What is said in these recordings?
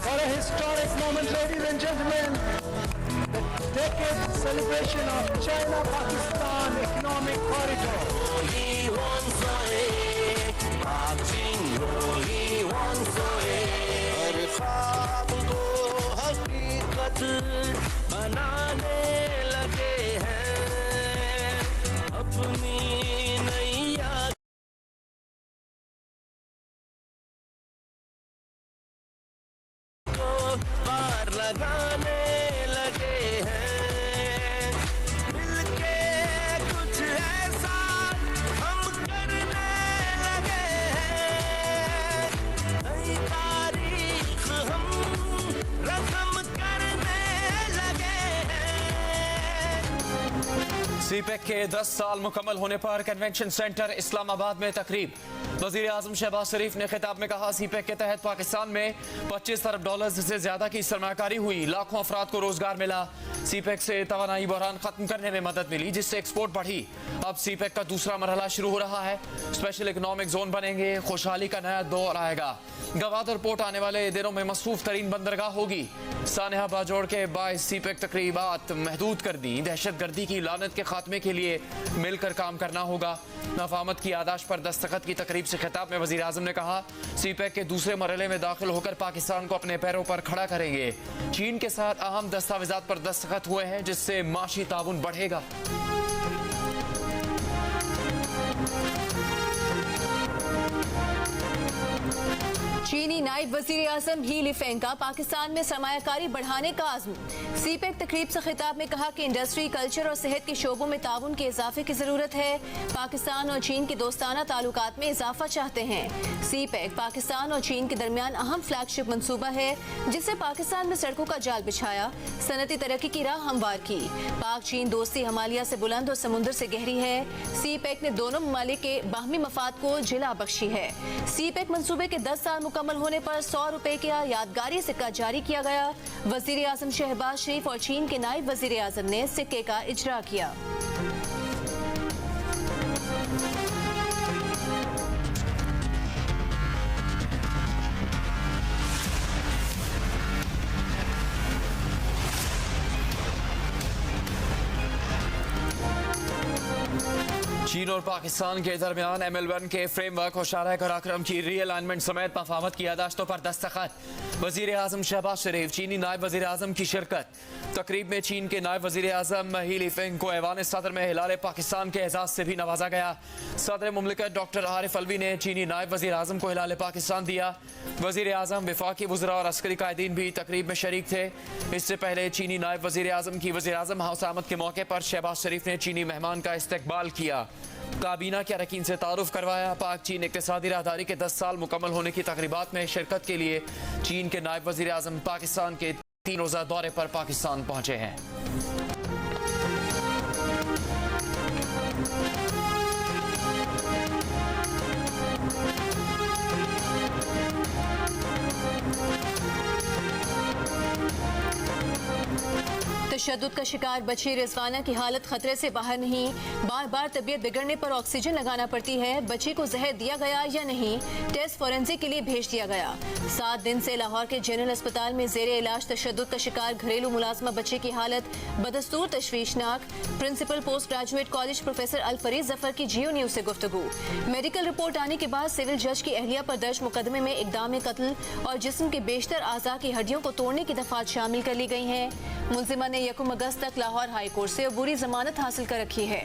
For a historic moment, ladies and gentlemen, the decade celebration of China-Pakistan Economic Corridor. बनाने लगे हैं अपनी नैया को पार लगाने लगे हैं मिलके कुछ ऐसा हम करने लगे हैं नई तारीख हम रकम करने लगे हैं। सीपेक के 10 साल मुकम्मल होने पर कन्वेंशन सेंटर इस्लामाबाद में तकरीब। वज़ीर आज़म शहबाज शरीफ ने खिताब में कहा, सीपेक के तहत पाकिस्तान में 25 अरब डॉलर से ज्यादा की सरमाकारी हुई, लाखों अफराद को रोजगार मिला। सीपेक से तवानाई बहरान खत्म करने में मदद मिली, जिससे एक्सपोर्ट बढ़ी। अब सीपेक का दूसरा मरहला शुरू हो रहा है। स्पेशल इकोनॉमिक जोन बनेंगे, खुशहाली का नया दौर आएगा। गवादर पोर्ट आने वाले दिनों में मसरूफ तरीन बंदरगाह होगी। सानहा बाजोड़ के बाईस सीपेक तकरीबात महदूद कर दी। दहशत गर्दी की लानत के खात्मे के लिए मिलकर काम करना होगा। नफामत की यादाश्त पर दस्तखत की तकरीब से खिताब में वज़ीर आज़म ने कहा, सीपेक के दूसरे मरहले में दाखिल होकर पाकिस्तान को अपने पैरों पर खड़ा करेंगे। चीन के साथ अहम दस्तावेजात पर दस्तखत हुए हैं, जिससे माशी ताउन बढ़ेगा। चीनी नायब वजीर आजम ही लिफेंग का पाकिस्तान में सरमायाकारी बढ़ाने का आज़म। सीपेक तकरीब से खिताब में कहा कि इंडस्ट्री, कल्चर और सेहत के शोबों में ताउन के इजाफे की जरूरत है। पाकिस्तान और चीन के दोस्ताना ताल्लुकात में इजाफा चाहते हैं। सीपेक पाकिस्तान और चीन के दरमियान अहम फ्लैगशिप मंसूबा है, जिससे पाकिस्तान में सड़कों का जाल बिछाया, सनती तरक्की की राह हमवार की। पाक चीन दोस्ती हमालिया से बुलंद और समुद्र से गहरी है। सीपेक ने दोनों ममालिक के बाहमी मफाद को जिला बख्शी है। सीपेक मंसूबे के 10 साल मुकम्मल होने पर 100 रुपए का यादगारी सिक्का जारी किया गया। वजीर आजम शहबाज शरीफ और चीन के नायब वजीर आजम ने सिक्के का इजरा किया। चीन और पाकिस्तान के दरमियान ML1 के फ्रेमवर्क और शारह कराक्रम की रीअलाइनमेंट समेत मफाहमत की यादाश्तों पर दस्तखत। वजीर आजम शहबाज शरीफ, चीनी नायब वजीर आजम की शिरकत। तकरीब में चीन के नायब वजीर आजम ही लिफेंग को ऐवान सदर में हिलाल पाकिस्तान के एजाज से भी नवाजा गया। सदर मुमलिकत डॉक्टर आरिफ अलवी ने चीनी नायब वजीर आजम को हिलाल पाकिस्तान दिया। वजीर आजम, वफाकी वज़रा और अस्करी कायदीन भी तकरीब में शरीक थे। इससे पहले चीनी नायब वजीर आजम की वजीर आजम हाउस आमद के मौके पर शहबाज शरीफ ने चीनी मेहमान का इस्तकबाल किया, काबीना के अरकान से तारुफ करवाया। पाक चीन इक़्तिसादी राहदारी के 10 साल मुकम्मल होने की तकरीबात में शिरकत के लिए चीन के नायब वज़ीर आज़म पाकिस्तान के 3 रोज़ा दौरे पर पाकिस्तान पहुंचे हैं। तशद्दुद का शिकार बच्ची रिजवाना की हालत खतरे से बाहर नहीं। बार बार तबीयत बिगड़ने पर ऑक्सीजन लगाना पड़ती है। बच्ची को जहर दिया गया या नहीं, टेस्ट फोरेंसिक के लिए भेज दिया गया। 7 दिन से लाहौर के जनरल अस्पताल में जेरे इलाज तशद्दुद का शिकार घरेलू मुलाजमा बच्चे की हालत बदस्तूर तशवीशनाक। Principal post graduate college professor Alfariz Zafar की जियो न्यूज से गुफ्तगू। मेडिकल रिपोर्ट आने के बाद सिविल जज की अहलिया पर दर्ज मुकदमे में इक़दाम कत्ल और जिस्म के बेशतर आज़ा की हड्डियों को तोड़ने की दफात शामिल कर ली गई हैं। मुलजिमा ने 1 अगस्त तक लाहौर हाई कोर्ट से अबूरी जमानत हासिल कर रखी है।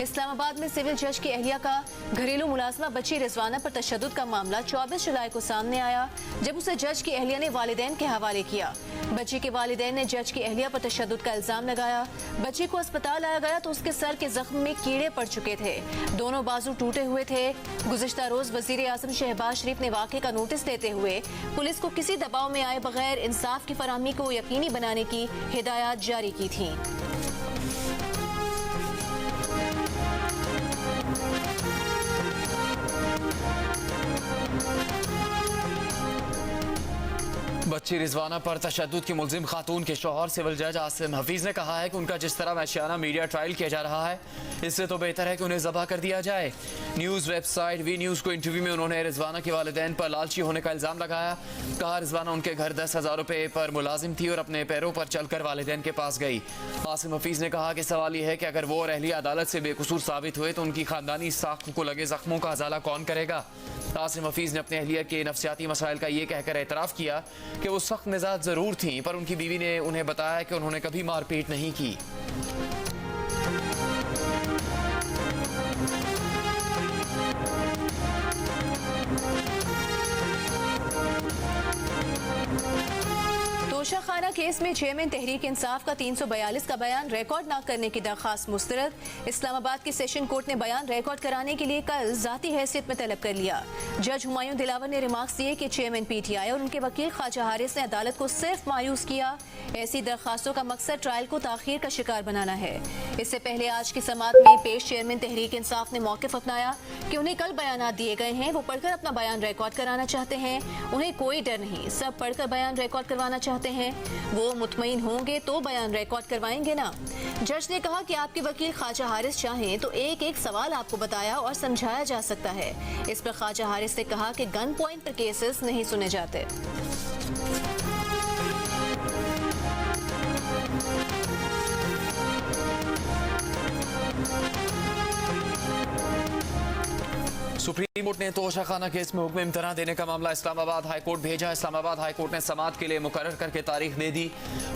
इस्लामाबाद में सिविल जज की अहलिया का घरेलू मुलाजमा बच्ची रिजवाना पर तशद्दुद का मामला 24 जुलाई को सामने आया, जब उसे जज की अहलिया ने वालिदैन के हवाले किया। बच्ची के वालिदैन ने जज की अहलिया पर तशद्दुद का इल्जाम लगाया। बच्ची को अस्पताल लाया गया तो उसके सर के जख्म में कीड़े पड़ चुके थे, दोनों बाजू टूटे हुए थे। गुज़िश्ता रोज वजीर आज़म शहबाज शरीफ ने वाक़े का नोटिस लेते हुए पुलिस को किसी दबाव में आए बगैर इंसाफ की फराहमी को यकीनी बनाने की हिदायत जारी की थी। बच्ची रिजवाना पर तशद्दुद की मुलजिम खातून के शौहर सिविल जज आसिम हफीज ने कहा है कि उनका जिस तरह वहशियाना मीडिया ट्रायल किया जा रहा है, इससे तो बेहतर है कि उन्हें ज़बह कर दिया जाए। न्यूज़ वेबसाइट वी न्यूज़ को इंटरव्यू में उन्होंने रिजवाना के वालिदैन पर लालची होने का इल्ज़ाम लगाया। कहा रिजवाना उनके घर 10,000 रुपये पर मुलाजिम थी और अपने पैरों पर चलकर वालिदैन के पास गई। आसिम हफीज ने कहा कि सवाल यह है कि अगर वो और अहलिया अदालत से बेकसूर साबित हुए तो उनकी खानदानी साख को लगे जख्मों का अजाला कौन करेगा। आसिम हफीज ने अपने अहलिया के नफ्सियाती मसाइल का ये कहकर एतराफ़ किया कि वो सख्त मिजाज ज़रूर थी, पर उनकी बीवी ने उन्हें बताया कि उन्होंने कभी मारपीट नहीं की। तोशाखाना केस में चेयरमैन तहरीक इंसाफ का 342 का बयान रिकॉर्ड न करने की दरखास्त मुस्तरद। इस्लामाबाद की सेशन कोर्ट ने बयान रिकॉर्ड कराने के लिए कल जाती हैसियत में तलब कर लिया। जज हुमायूं दिलावर ने रिमार्क्स दिए कि चेयरमैन PTI और उनके वकील ख्वाजा हारिस ने अदालत को सिर्फ मायूस किया। ऐसी दरखास्तों का मकसद ट्रायल को ताखीर का शिकार बनाना है। इससे पहले आज की समाअत में पेश चेयरमैन तहरीक इंसाफ ने मौक़िफ़ अपनाया कि उन्हें कल बयानात दिए गए हैं, वो पढ़कर अपना बयान रिकॉर्ड कराना चाहते हैं। उन्हें कोई डर नहीं, सब पढ़कर बयान रिकॉर्ड करवाना चाहते हैं। वो मुतमईन होंगे तो बयान रिकॉर्ड करवाएंगे ना। जज ने कहा कि आपके वकील ख्वाजा हारिस चाहें तो एक एक सवाल आपको बताया और समझाया जा सकता है। इस पर ख्वाजा हारिस ने कहा कि गन पॉइंट पर केसेस नहीं सुने जाते। सुप्रीम कोर्ट ने तोशाखाना केस में हुक्म इम्तना देने का मामला इस्लामाबाद हाई कोर्ट भेजा। इस्लामाबाद हाई कोर्ट ने समाअत के लिए मुकर्रर करके तारीख दे दी।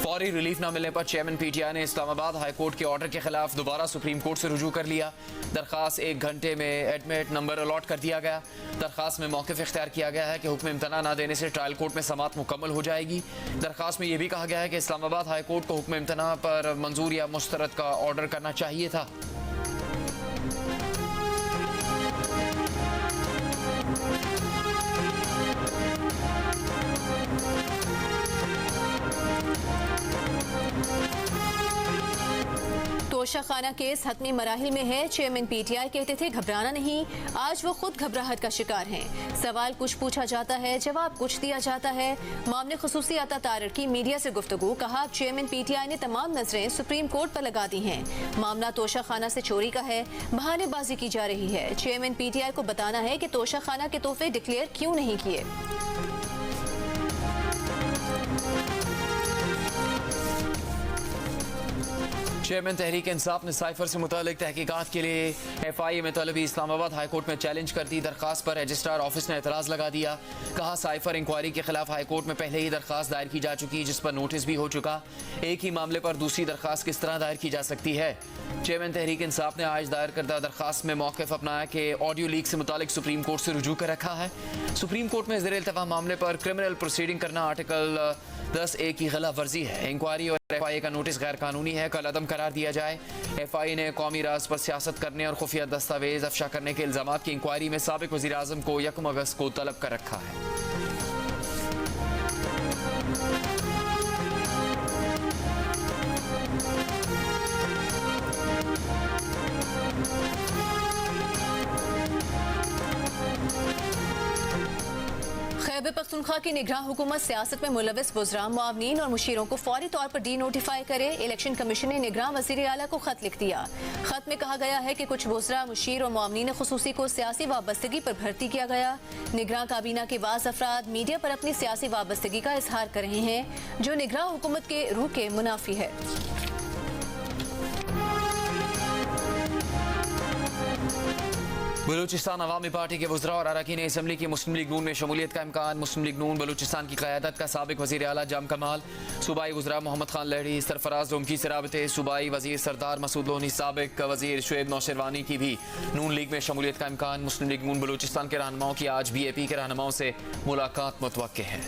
फौरी रिलीफ न मिलने पर चेयरमैन PTI ने इस्लामाबाद हाई कोर्ट के ऑर्डर के खिलाफ दोबारा सुप्रीम कोर्ट से रुजू कर लिया। दरखास्त 1 घंटे में एडमिट नंबर अलॉट कर दिया गया। दरखास्त में मौक़िफ़ इख्तियार किया गया है कि हुक्म इम्तना न देने से ट्रायल कोर्ट में समाअत मुकम्मल हो जाएगी। दरखास्त में यह भी कहा गया है कि इस्लामाबाद हाई कोर्ट को हुक्म इम्तना पर मंजूर या मुस्तरद का ऑर्डर करना चाहिए था। तोशाखाना केस हतमी मराहिल में है। चेयरमैन PTI कहते थे घबराना नहीं, आज वो खुद घबराहट का शिकार हैं। सवाल कुछ पूछा जाता है, जवाब कुछ दिया जाता है। मामले खुसूसी अता तारर की मीडिया से गुफ्तगू। कहा चेयरमैन PTI ने तमाम नजरें सुप्रीम कोर्ट पर लगा दी हैं। मामला तोशाखाना से चोरी का है, बहानेबाजी की जा रही है। चेयरमैन PTI को बताना है कि तोशाखाना के तोहफे डिक्लेयर क्यों नहीं किए। चेयरमैन तहरीक इंसाफ ने साइफर से मुतालिक तहकीकात के लिए FIA में तलबी इस्लामाबाद हाई कोर्ट में चैलेंज कर दी। दरखास्त पर रजिस्ट्रार ऑफिस ने एतराज़ लगा दिया। कहा साइफर इंक्वायरी के खिलाफ हाई कोर्ट में पहले ही दरखास्त दायर की जा चुकी, जिस पर नोटिस भी हो चुका। एक ही मामले पर दूसरी दरखास्त किस तरह दायर की जा सकती है। चेयरमैन तहरीक इंसाफ ने आज दायर करदा दरखास्त में मौक़िफ़ अपनाया कि ऑडियो लीक से मुतालिक सुप्रीम कोर्ट से रुजू कर रखा है। सुप्रीम कोर्ट में ज़ेर इल्तवा मामले पर क्रिमिनल प्रोसीडिंग करना आर्टिकल 10A की खिलाफ वर्जी है। इंक्वायरी और FIA का नोटिस गैर कानूनी है, कल अदम करार दिया जाए। FIA ने कौमी राज पर सियासत करने और खुफिया दस्तावेज अफशा करने के इल्जामात की इंक्वायरी में साबिक वज़ीर आज़म को 1 अगस्त को तलब कर रखा है। खैबर पख्तूनख्वा की निगरान हुकूमत सियासत में मुलविस बुज़रा, मुआवनीन और मुशीरों को फौरी तौर पर डी नोटिफाई करे। इलेक्शन कमीशन ने निगरान वज़ीर आला को खत लिख दिया। खत में कहा गया है कि कुछ बुज़रा, मुशीर और मुआवनीन खुसूसी को सियासी वाबस्तगी पर भर्ती किया गया। निगरान काबीना के बाज़ अफराद मीडिया पर अपनी सियासी वाबस्तगी का इजहार कर रहे हैं, जो निगरान हुकूमत के रूह के मुनाफी है। बलूचिस्तान अवामी पार्टी के वज़रा और अरकान असम्बली की मुस्लिम लीग नून में शमूलियत का इम्कान। मुस्लिम लीग नून बलूचिस्तान की क़यादत का साबिक वज़ीर आला जाम कमाल, सूबाई वज़रा मोहम्मद खान लहड़ी, सरफराज रुमकी से राबते, सूबाई वज़ीर सरदार मसूद लोनी, साबिक वज़ीर शुएब नौशेरवानी की भी नून लीग में शमूलियत का इम्कान। मुस्लिम लीग नून बलूचिस्तान के रहनुमाओं की आज BAP के रहनुमाओं से मुलाकात मुतवक्के है।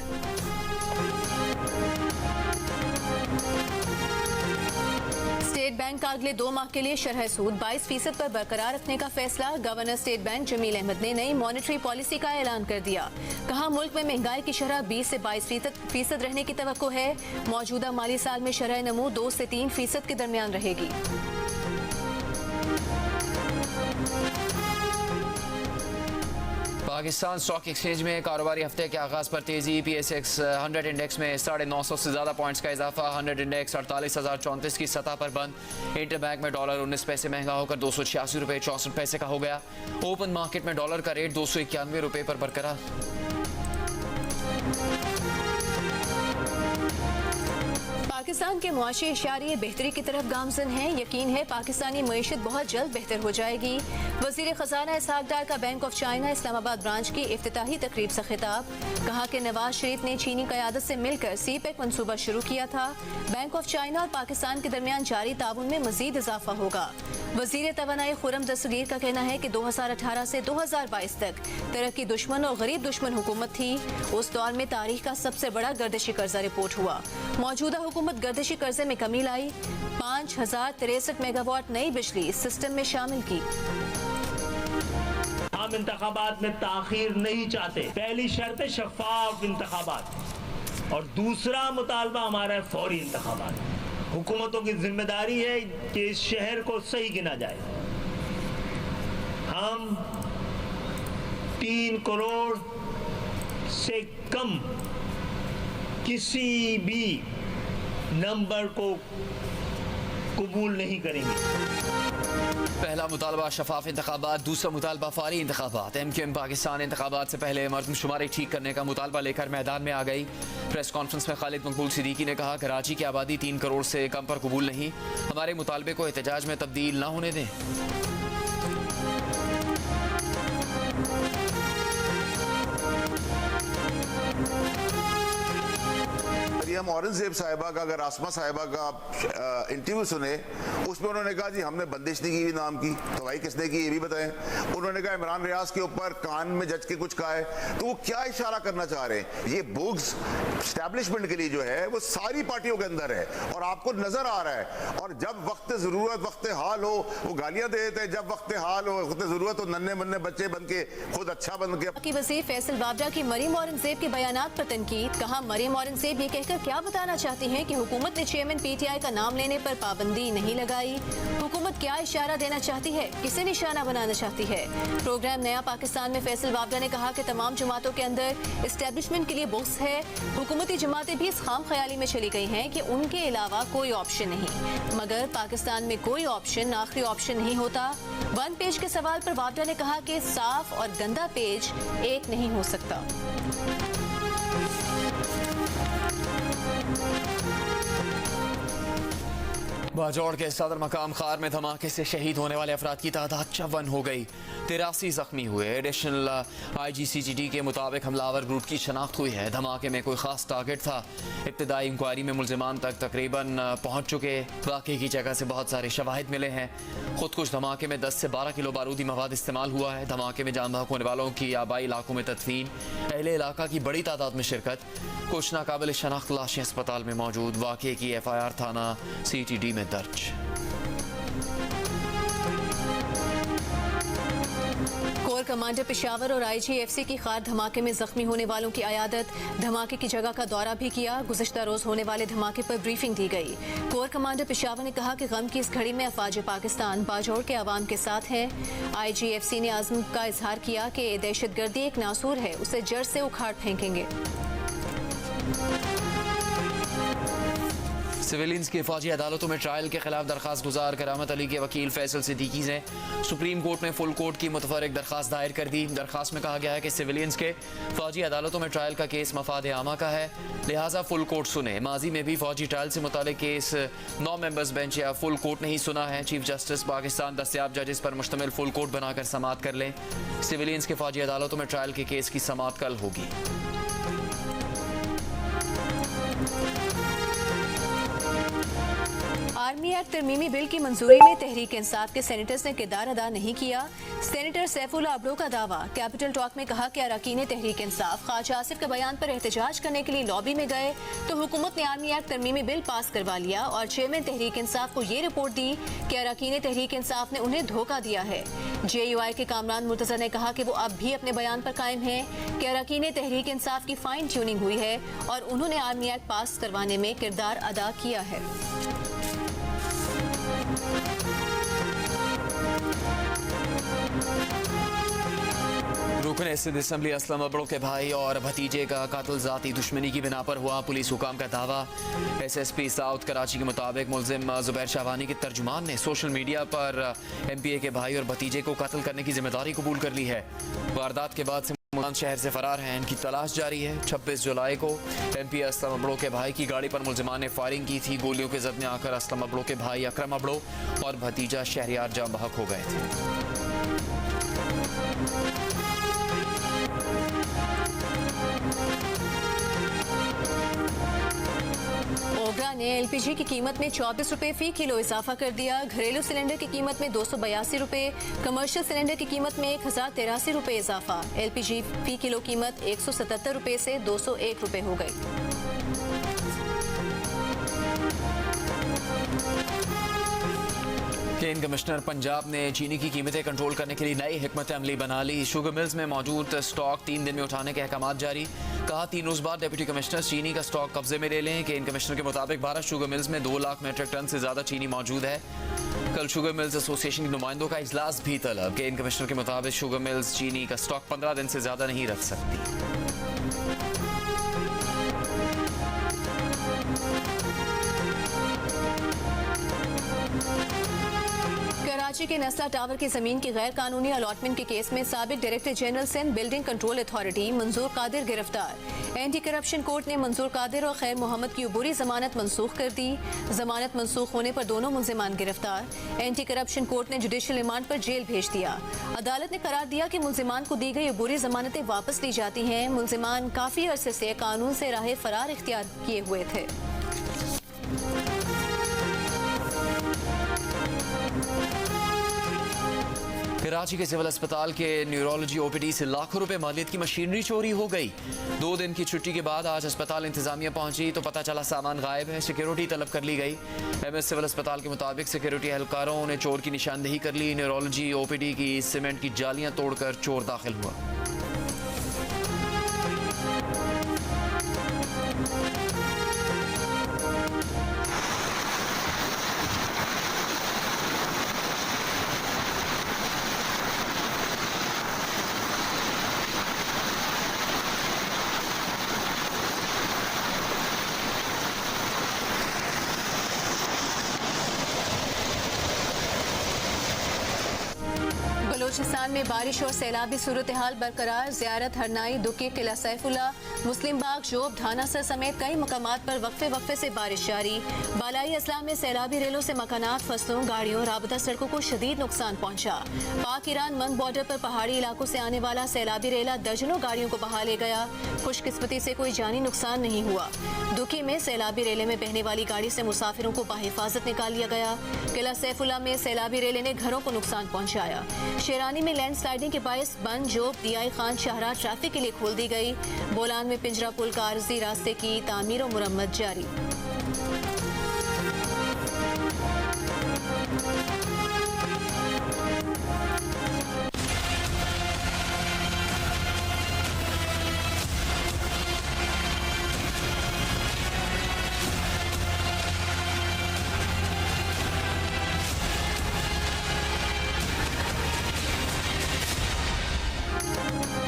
स्टेट बैंक का अगले 2 माह के लिए शरह सूद 22% पर बरकरार रखने का फैसला। Governor State Bank Jameel Ahmed ने नई मॉनेटरी पॉलिसी का ऐलान कर दिया। कहा मुल्क में महंगाई की शरह 20 से 22% रहने की तवक्को है। मौजूदा माली साल में शरह नमू 2 से 3% के दरमियान रहेगी। पाकिस्तान स्टॉक एक्सचेंज में कारोबारी हफ्ते के आगाज पर तेजी। PSX 100 इंडेक्स में 950 से ज्यादा पॉइंट्स का इजाफा। 100 इंडेक्स 48,034 की सतह पर बंद। इंटरबैंक में डॉलर 19 पैसे महंगा होकर 286 रुपये 64 पैसे का हो गया। ओपन मार्केट में डॉलर का रेट 291 रुपये पर बरकरार। पाकिस्तान के मुआशी इशारे बेहतरी की तरफ गामजन है। यकीन है पाकिस्तानी मईशत बहुत जल्द बेहतर हो जाएगी। वजीर खजाना इसहाक डार का bank of China Islamabad branch की इफ्तिताही तकरीब से खिताब। कहा कि नवाज शरीफ ने चीनी क़यादत से मिलकर CPEC मंसूबा शुरू किया था। बैंक ऑफ चाइना और पाकिस्तान के दरमियान जारी ताउन में मजीद इजाफा होगा। वजीर तवानाई खुर्रम दस्तगीर का कहना है कि 2018 से 2022 तक तरक्की दुश्मन और गरीब दुश्मन हुकूमत थी। उस दौर में तारीख का सबसे बड़ा गर्दिशी कर्जा रिपोर्ट हुआ। मौजूदा हुकूमत गर्दिशी कर्जे में कमी लाई। 5063 मेगावाट नई बिजली सिस्टम में शामिल की। हम इंतखाबात में ताखीर नहीं चाहते। पहली शर्त है शफाफ इंतखाबात और दूसरा मुतालबा हमारा है फौरी इंतखाबात। हुकूमतों की जिम्मेदारी है कि इस शहर को सही गिना जाए। हम 3 करोड़ से कम किसी भी नंबर को कबूल नहीं करेंगे। पहला मुतालबा शफाफ इंतखाबात, दूसरा मुतालबा फौरी इंतखाबात। MQM पाकिस्तान इंतखाबात से पहले मरदमशुमारी ठीक करने का मुतालबा लेकर मैदान में आ गई। प्रेस कॉन्फ्रेंस में खालिद मकबूल सिद्दीकी ने कहा कराची की आबादी 3 करोड़ से कम पर कबूल नहीं। हमारे मुतालबे को एहतजाज में तब्दील न होने दें। मरियम औरंगजेब साहिबा का, अगर आसमा साहिबा का इंटरव्यू सुने, उसमें उन्होंने कहा जी हमने बंदिश नहीं की नाम की, तो भाई किसने की ये भी बताएं। उन्होंने कहा इमरान रियाज के ऊपर कान में जज के कुछ कहा है, तो वो क्या इशारा करना चाह रहे हैं? ये बुग्स एस्टैब्लिशमेंट के लिए जो है वो सारी पार्टियों के अंदर है और आपको नजर आ रहा है। और जब वक्त जरूरत वक्त हाल हो वो गालियां दे देते हैं, जब वक्त हाल हो वक्त जरूरत हो नन्हे मन्ने बच्चे बन के खुद अच्छा बन के। वज़ीर फैसल बाबरा की मरियम औरंगजेब के बयानात पर तनकीद। कहा मरियम औरंगजेब ये कहकर क्या बताना चाहती हैं कि हुकूमत ने चेयरमैन PTI का नाम लेने पर पाबंदी नहीं लगाई। हुकूमत क्या इशारा देना चाहती है, किसे निशाना बनाना चाहती है? प्रोग्राम नया पाकिस्तान में फैसल बाबरा ने कहा कि तमाम जमातों के अंदर एस्टेब्लिशमेंट के लिए बुक्स है। हुकूमती जमातें भी इस खाम ख्याली में चली गई हैं कि उनके अलावा कोई ऑप्शन नहीं, मगर पाकिस्तान में कोई ऑप्शन आखिरी ऑप्शन नहीं होता। 1 पेज के सवाल पर बाबरा ने कहा कि साफ और गंदा पेज एक नहीं हो सकता। बाजौड़ के सदर मकाम खार में धमाके से शहीद होने वाले अफराद की तादाद 54 हो गई। 83 जख्मी हुए। एडिशनल IGCGD के मुताबिक हमलावर ग्रुप की शनाख्त हुई है। धमाके में कोई खास टारगेट था। इब्तदाई इंक्वायरी में मुलजिमान तक तकरीबन पहुंच चुके। वाक़े की जगह से बहुत सारे शवाहिद मिले हैं। खुदकुश धमाके में 10 से 12 किलो बारूदी मवाद इस्तेमाल हुआ है। धमाके में जान बहक होने वालों की आबाई इलाकों में तदफीन। अहले इलाका की बड़ी तादाद में शिरकत। कुछ नाकाबिल शनाख्त लाशें अस्पताल में मौजूद। वाक़े की FIR थाना CTD में दर्ज। कोर कमांडर पेशावर और IGFC की खार धमाके में जख्मी होने वालों की अयादत। धमाके की जगह का दौरा भी किया। गुज़िश्ता रोज होने वाले धमाके पर ब्रीफिंग दी गई। कोर कमांडर पेशावर ने कहा कि गम की इस घड़ी में अफवाज पाकिस्तान बाजौड़ के अवाम के साथ है। IGFC ने आज़म का इजहार किया कि दहशतगर्दी एक नासूर है, उसे जड़ से उखाड़ फेंकेंगे। सिविलियंस की फौजी अदालतों में ट्रायल के खिलाफ दरखास्त गुजार करामत अली के वकील फैसल सिद्दीकी ने सुप्रीम कोर्ट में फुल कोर्ट की मुतफर्रिक दरखास्त दायर कर दी। दरखास्त में कहा गया है कि सिविलियंस के फौजी अदालतों में ट्रायल का केस मफाद आमा का है, लिहाजा फुल कोर्ट सुने। माजी में भी फौजी ट्रायल से मुतालिक केस 9 मेंबर्स बेंच या फुल कोर्ट ने ही सुना है। चीफ जस्टिस पाकिस्तान दस्तियाब जजेस पर मुश्तमिल फुल कोर्ट बनाकर समाअत कर लें। सिविलियंस के फौजी अदालतों में ट्रायल के केस की समाअत कल होगी। आर्मी एक्ट तरमीमी बिल की मंजूरी में तहरीक इंसाफ के सेनेटर्स ने किरदार अदा नहीं किया। सेनेटर सैफुल्लाह अब्रो का दावा। कैपिटल टॉक में कहा कि अरकान तहरीक इंसाफ ख्वाजा आसिफ के बयान पर एहतजाज करने के लिए लॉबी में गए तो हुकूमत ने आर्मी एक्ट तरमीमी बिल पास करवा लिया और चेयरमैन तहरीक इंसाफ को ये रिपोर्ट दी कि अरकान तहरीक इंसाफ ने उन्हें धोखा दिया है। JUI के कामरान मुर्तज़ा ने कहा कि वो अब भी अपने बयान पर कायम है कि अरकान तहरीक इंसाफ की फाइन ट्यूनिंग हुई है और उन्होंने आर्मी एक्ट पास करवाने में किरदार अदा किया है। रुकन सिंध असम्बली असलम अबड़ो के भाई और भतीजे का कत्ल जाती दुश्मनी की बिना पर हुआ। पुलिस हुकाम का दावा। SSP साउथ कराची के मुताबिक मुल्जिम जुबैर शाहवानी के तर्जुमान ने सोशल मीडिया पर MPA के भाई और भतीजे को कत्ल करने की जिम्मेदारी कबूल कर ली है। वारदात के बाद से मुल्तान शहर से फरार हैं। इनकी तलाश जारी है। 26 जुलाई को MPA असलम अबड़ो के भाई की गाड़ी पर मुल्जिमान ने फायरिंग की थी। गोलियों के जद में आकर असलम अबड़ो के भाई अकरम अबड़ो और भतीजा शहरियार जाम बहक हो गए थे। ओगरा ने LPG की कीमत में 24 रुपए फी किलो इजाफा कर दिया। घरेलू सिलेंडर की कीमत में 282 रुपए, कमर्शियल सिलेंडर की कीमत में 1083 रुपए इजाफा। LPG फी किलो कीमत 177 रुपए से 201 रुपए हो गई। केन कमिश्नर पंजाब ने चीनी की कीमतें कंट्रोल करने के लिए नई हिकमत अमली बना ली। शुगर मिल्स में मौजूद स्टॉक 3 दिन में उठाने के अहकाम जारी। कहा 3 रोज बाद डिप्टी कमिश्नर चीनी का स्टॉक कब्जे में ले लें। केन कमिश्नर के मुताबिक भारत शुगर मिल्स में 2 लाख मीट्रिक टन से ज्यादा चीनी मौजूद है। कल शुगर मिल्स एसोसिएशन के नुमाइंदों का इजलास भी तलब। केन कमिश्नर के मुताबिक शुगर मिल्स चीनी का स्टॉक 15 दिन से ज्यादा नहीं रख सकती। कराची के नस्ला टावर की जमीन की गैर कानूनी अलॉटमेंट के केस में साबिक director general Sindh building control authority Manzoor Qadir गिरफ्तार। एंटी करप्शन कोर्ट ने मंजूर कादिर और खैर मोहम्मद की अबूरी जमानत मनसूख कर दी। जमानत मनसूख होने पर दोनों मुल्जिमान गिरफ्तार। एंटी करप्शन कोर्ट ने जुडिशल रिमांड पर जेल भेज दिया। अदालत ने करार दिया कि मुल्जिमान को दी गई अबूरी जमानतें वापस ली जाती हैं। मुल्जिमान काफी अरसे से कानून से राह फरार इख्तियार किए हुए थे। कराची के सिविल अस्पताल के न्यूरोलॉजी OPD से लाखों रुपए मालियत की मशीनरी चोरी हो गई। 2 दिन की छुट्टी के बाद आज अस्पताल इंतजामिया पहुंची तो पता चला सामान गायब है। सिक्योरिटी तलब कर ली गई। MS सिविल अस्पताल के मुताबिक सिक्योरिटी एहलकारों ने चोर की निशानदेही कर ली। न्यूरोलॉजी OPD की सीमेंट की जालियां तोड़कर चोर दाखिल हुआ। बलोचिस्तान में बारिश और सैलाबी सूरत हाल बरकरार। ज़ियारत हरनाई, दुकी, किला सैफुल्ला, मुस्लिम बाग, जोब, धानासर समेत कई मकामात पर वक्फे वक्फे से बारिश जारी। बालाई अजला में सैलाबी रेलों से मकानात, फसलों, गाड़ियों, राबता सड़कों को शदीद नुकसान पहुंचा। पाक ईरान मंग बॉर्डर पर पहाड़ी इलाकों से आने वाला सैलाबी रेला दर्जनों गाड़ियों को बहा ले गया। खुशकिस्मती से कोई जानी नुकसान नहीं हुआ। दुकी में सैलाबी रेले में बहने वाली गाड़ी से मुसाफिरों को बाहिफाजत निकाल लिया गया। किला सैफुल्ला में सैलाबी रेले ने घरों को नुकसान पहुंचाया। शेरानी में लैंडस्लाइडिंग के बायस बंद जोब DI खान शाहराह ट्रैफिक के लिए खोल दी गई। बोलान में पिंजरा पुल का आरजी रास्ते की तामीर और मुरम्मत जारी।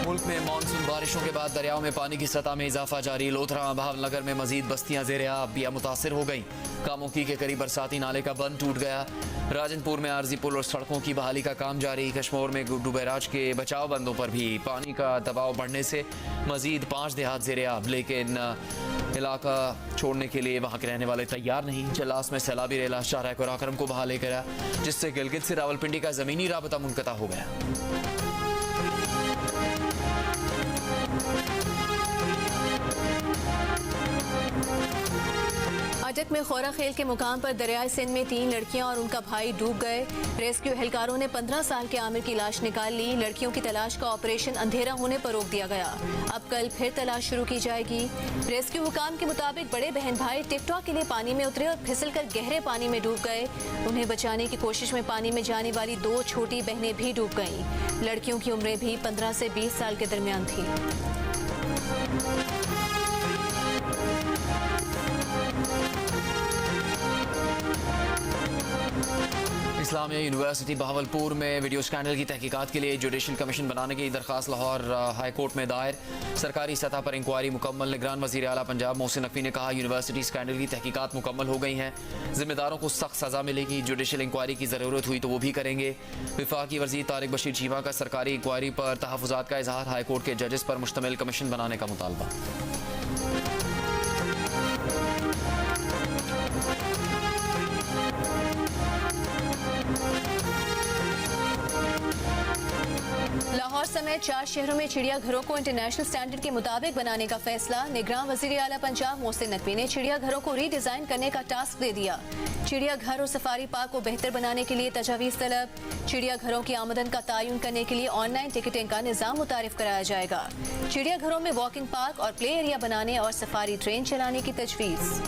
मुल्क में मानसून बारिशों के बाद दरियाओं में पानी की सतह में इजाफा जारी। लोथरा भावनगर में मजीद बस्तियां ज़ेरे आब या मुतासिर हो गई। कामोकी के करीब बरसाती नाले का बंद टूट गया। राजनपुर में आरजी पुल और सड़कों की बहाली का काम जारी। कश्मीर में गुड्डू बैराज के बचाव बंदों पर भी पानी का दबाव बढ़ने से मजीद 5 देहात ज़ेरे आब, लेकिन इलाका छोड़ने के लिए वहाँ के रहने वाले तैयार नहीं। जलास में सैलाबी रेला शाहराह कुराकरम को बहा ले गया, जिससे गिलगित से रावलपिंडी का ज़मीनी राबता मुनक़ता हो गया। अटक में खौरा खेल के मुकाम पर दरियाई सिंध में 3 लड़कियां और उनका भाई डूब गए। रेस्क्यू एहलकारों ने 15 साल के आमिर की लाश निकाल ली। लड़कियों की तलाश का ऑपरेशन अंधेरा होने पर रोक दिया गया। अब कल फिर तलाश शुरू की जाएगी। रेस्क्यू हुकाम के मुताबिक बड़े बहन भाई टिकटॉक के लिए पानी में उतरे और फिसलकर गहरे पानी में डूब गए। उन्हें बचाने की कोशिश में पानी में जाने वाली 2 छोटी बहनें भी डूब गईं। लड़कियों की उम्रें भी 15 से 20 साल के दरमियान थी। इस्लामिया यूनिवर्सिटी बहावलपुर में वीडियो स्कैंडल की तहकीकात के लिए जुडिशल कमीशन बनाने की दरख्वास्त लाहौर हाई कोर्ट में दायर। सरकारी सतह पर इंक्वायरी मुकम्मल। निगरान वज़ीर आला पंजाब मोहसिन नकवी ने कहा यूनिवर्सिटी स्कैंडल की तहकीकात मुकम्मल हो गई हैं, जिम्मेदारों को सख्त सज़ा मिलेगी। जुडिशल इंक्वायरी की ज़रूरत हुई तो वो भी करेंगे। वफाकी वज़ीर तारिक बशीर चीमा का सरकारी इंक्वायरी पर तहफ़्फ़ुज़ात का इजहार। हाई कोर्ट के जजेस पर मुश्तमिल कमीशन बनाने का मुतालबा। लाहौर समेत 4 शहरों में चिड़ियाघरों को इंटरनेशनल स्टैंडर्ड के मुताबिक बनाने का फैसला। निगरान वज़ीर आला पंजाब मोहसिन नकवी ने चिड़ियाघरों को रीडिज़ाइन करने का टास्क दे दिया। चिड़ियाघर और सफारी पार्क को बेहतर बनाने के लिए तजावीज़ तलब। चिड़ियाघरों की आमदन का तयन करने के लिए ऑनलाइन टिकटिंग का निज़ाम मुतारिफ कराया जाएगा। चिड़ियाघरों में वॉकिंग पार्क और प्ले एरिया बनाने और सफारी ट्रेन चलाने की तजवीज़।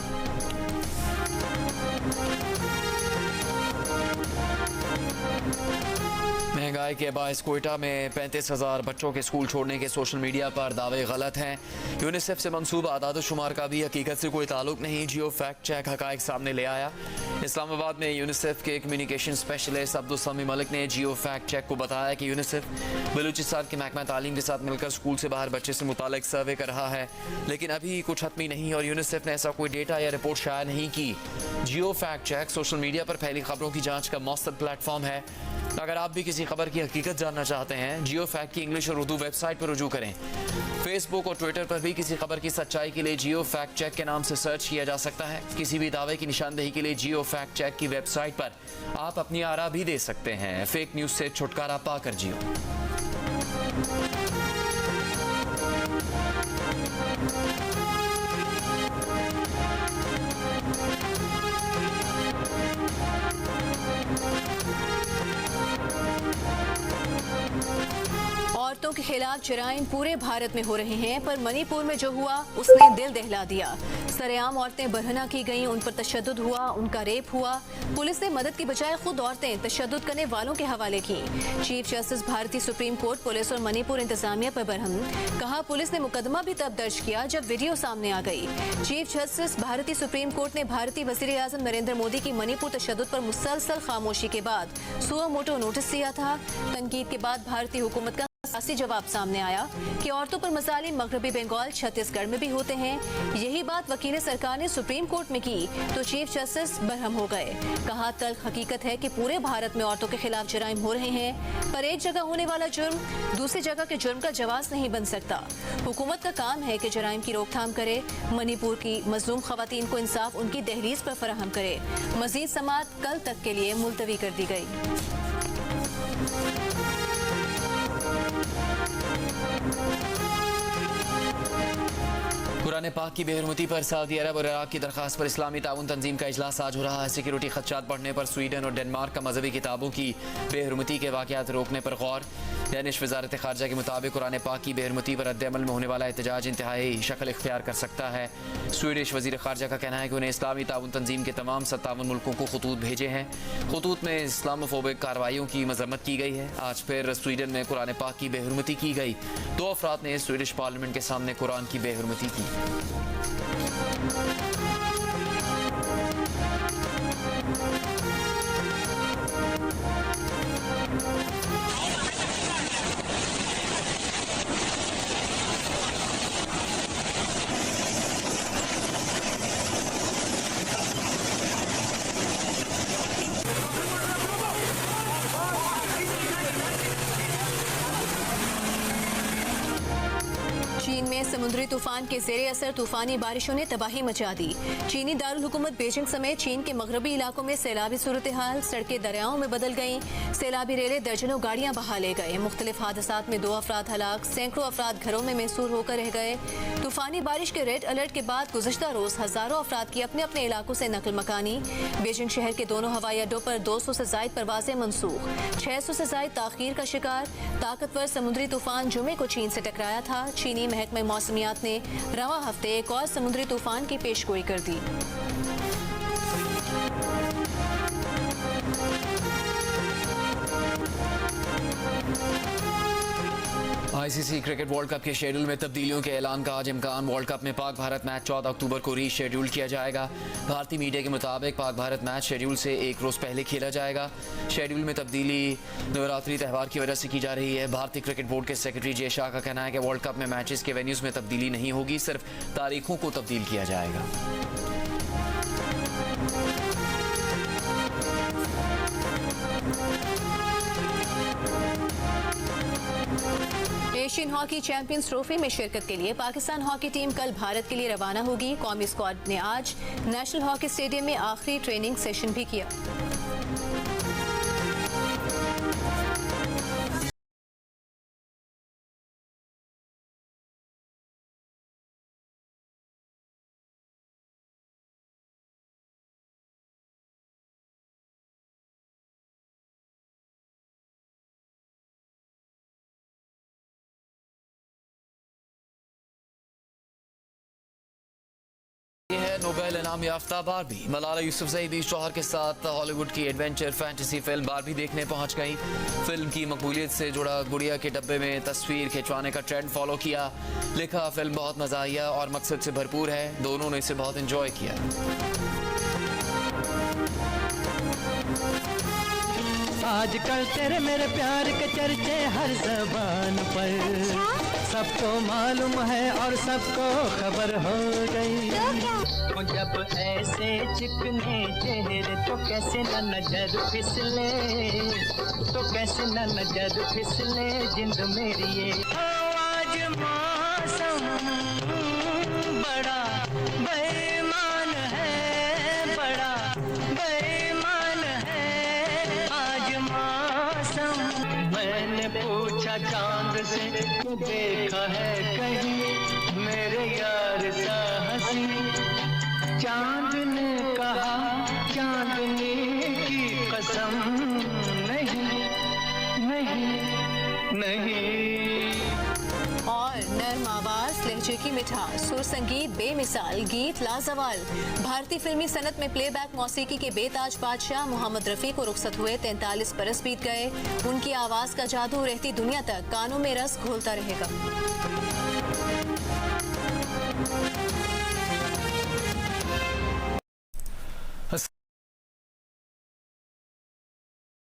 महंगाई के बायस कोयटा में 35,000 बच्चों के स्कूल छोड़ने के सोशल मीडिया पर दावे गलत हैं। यूनिसेफ से मंसूब आदाद-ओ-शुमार का भी हकीकत से कोई ताल्लुक नहीं। जियो फैक्ट चेक हकायक सामने ले आया। इस्लामाबाद में यूनिसेफ के कम्युनिकेशन स्पेशलिस्ट अब्दुल समी मलिक ने जियो फैक्ट चेक को बताया कि यूनिसेफ बलूचिस्तान के महकमा तालीम के साथ मिलकर स्कूल से बाहर बच्चे से मुतालिक सर्वे कर रहा है, लेकिन अभी कुछ हतमी नहीं और यूनिसेफ ने ऐसा कोई डेटा या रिपोर्ट शाया नहीं की। जियो फैक्ट चेक सोशल मीडिया पर फैली खबरों की जाँच का मौसर प्लेटफॉर्म है। अगर आप भी किसी खबर की हकीकत जानना चाहते हैं, जियो फैक्ट की इंग्लिश और उर्दू वेबसाइट पर रुजू करें। फेसबुक और ट्विटर पर भी किसी खबर की सच्चाई के लिए जियो फैक्ट चेक के नाम से सर्च किया जा सकता है। किसी भी दावे की निशानदेही के लिए जियो फैक्ट चेक की वेबसाइट पर आप अपनी आरा भी दे सकते हैं। फेक न्यूज से छुटकारा पाकर जियो। औरतों के खिलाफ जराइम पूरे भारत में हो रहे हैं, पर मणिपुर में जो हुआ उसने दिल दहला दिया। सरेआम औरतें बरहना की गईं, उन पर तशद्दुद हुआ, उनका रेप हुआ। पुलिस ने मदद की बजाय खुद औरतें तशद्दुद करने वालों के हवाले की। चीफ जस्टिस भारतीय सुप्रीम कोर्ट पुलिस और मणिपुर इंतजामिया पर बरहम। कहा पुलिस ने मुकदमा भी तब दर्ज किया जब वीडियो सामने आ गई। चीफ जस्टिस भारतीय सुप्रीम कोर्ट ने भारतीय वज़ीर आज़म नरेंद्र मोदी की मणिपुर तशद्दुद पर मुसलसल खामोशी के बाद सुओ मोटो नोटिस दिया था। तनकीद के बाद भारतीय हुकूमत का सियासी जवाब सामने आया कि औरतों पर मसालिम मगरबी बंगाल छत्तीसगढ़ में भी होते हैं। यही बात वकील सरकार ने सुप्रीम कोर्ट में की तो चीफ जस्टिस बरहम हो गए। कहा तल्ख हकीकत है कि पूरे भारत में औरतों के खिलाफ जराइम हो रहे हैं, पर एक जगह होने वाला जुर्म दूसरी जगह के जुर्म का जवाब नहीं बन सकता। हुकूमत का काम है कि जराइम की रोकथाम करे, मणिपुर की मजलूम खवातीन को इंसाफ उनकी दहलीज पर फराहम करे। मजीद समाअत कल तक के लिए मुलतवी कर दी गई। कुरान पाक की बेहरमती पर सऊदी अरब और इराक की दरखास्त पर इस्लामी ताउन तंजीम का इजलास आज हो रहा है। सिक्योरिटी खदशात बढ़ने पर स्वीडन और डेनमार्क का मजहबी किताबों की बेहरमती के वाक़यात रोकने पर गौर। डेनिश वजारत खारजा के मुताबिक कुरान पाक की बेहरमती पर रद्द-ए-अमल में होने वाला एहतजाज इंतहाई शक्ल इख्तियार कर सकता है। स्वीडिश वजीर खारजा का कहना है कि उन्हें इस्लामी ताउन तंजीम के तमाम 57 मुल्कों को खतूत भेजे हैं। खतूत में इस्लामोफोबिक कार्रवाइयों की मजम्मत की गई है। आज फिर स्वीडन में कुरान पाक की बेहरमती की गई। 2 अफराद ने स्वीडिश पार्लियामेंट के सामने कुरान की बेहरमती की। चीन में समुद्री तूफान के जेर असर तूफानी बारिशों ने तबाही मचा दी। चीनी दारुल हुकूमत बीजिंग समेत चीन के मगरबी इलाकों में सैलाबी सूरत हाल, सड़कें दरियाओं में बदल गईं। सैलाबी रेलें दर्जनों गाड़ियां बहा ले गए। मुख्तलिफ हादसात में 2 अफराद हलाक, सैकड़ों अफराद घरों में महसूर होकर रह गए। तूफानी बारिश के रेड अलर्ट के बाद गुज़श्ता रोज हजारों अफराद की अपने अपने इलाकों से नकल मकानी। बीजिंग शहर के दोनों हवाई अड्डों पर 200 से ज्यादा परवाजें मनसूख, 600 से ज्यादा ताखीर का शिकार। ताकतवर समुद्री तूफान जुमे को चीन से टकराया था। चीनी महकमा मौसमियात ने रवा हफ्ते एक और समुद्री तूफान की पेशगोई कर दी। आईसीसी क्रिकेट वर्ल्ड कप के शेड्यूल में तब्दीलियों के ऐलान का आज इम्कान। वर्ल्ड कप में पाक भारत मैच 14 अक्टूबर को रीशेड्यूल किया जाएगा। भारतीय मीडिया के मुताबिक पाक भारत मैच शेड्यूल से एक रोज़ पहले खेला जाएगा। शेड्यूल में तब्दीली नवरात्रि त्यौहार की वजह से की जा रही है। भारतीय क्रिकेट बोर्ड के सेक्रेटरी जय शाह का कहना है कि वर्ल्ड कप में मैचेस के वेन्यूज़ में तब्दीली नहीं होगी, सिर्फ तारीखों को तब्दील किया जाएगा। एशियन हॉकी चैंपियंस ट्रॉफी में शिरकत के लिए पाकिस्तान हॉकी टीम कल भारत के लिए रवाना होगी। कौमी स्क्वाड ने आज नेशनल हॉकी स्टेडियम में आखिरी ट्रेनिंग सेशन भी किया। ये है नोबेल इनाम याफ्ता बारबी। मलाला यूसुफजई भी शौहर के साथ हॉलीवुड की एडवेंचर फैंटेसी फिल्म बारबी देखने पहुंच गई। फिल्म की मकबूलियत से जुड़ा गुड़िया के डब्बे में तस्वीर खिंचवाने का ट्रेंड फॉलो किया। लिखा फिल्म बहुत मजा आया और मकसद से भरपूर है, दोनों ने इसे बहुत एंजॉय किया। आजकल तेरे मेरे प्यार के चर्चे हर जबान पर, सबको मालूम है और सबको खबर हो गई। जब ऐसे चिकने चेहरे तो कैसे न नजर फिसले, तो कैसे न नजर फिसले जिंद मेरी ये। आज मौसम बड़ा बेईमान है, बड़ा बेईमान है आज मौसम। मैंने पूछा चांद से तू देखा है कहीं मेरे यार सा हंसी। चांद ने कहा चांदनी की कसम, नहीं नहीं नहीं। और नर्म आवाज, लहजे की मिठास, सुर संगीत बेमिसाल, गीत लाजवाल। भारतीय फिल्मी सनत में प्लेबैक मौसीकी के बेताज बादशाह मोहम्मद रफी को रुखसत हुए 43 बरस बीत गए। उनकी आवाज का जादू रहती दुनिया तक कानों में रस घोलता रहेगा।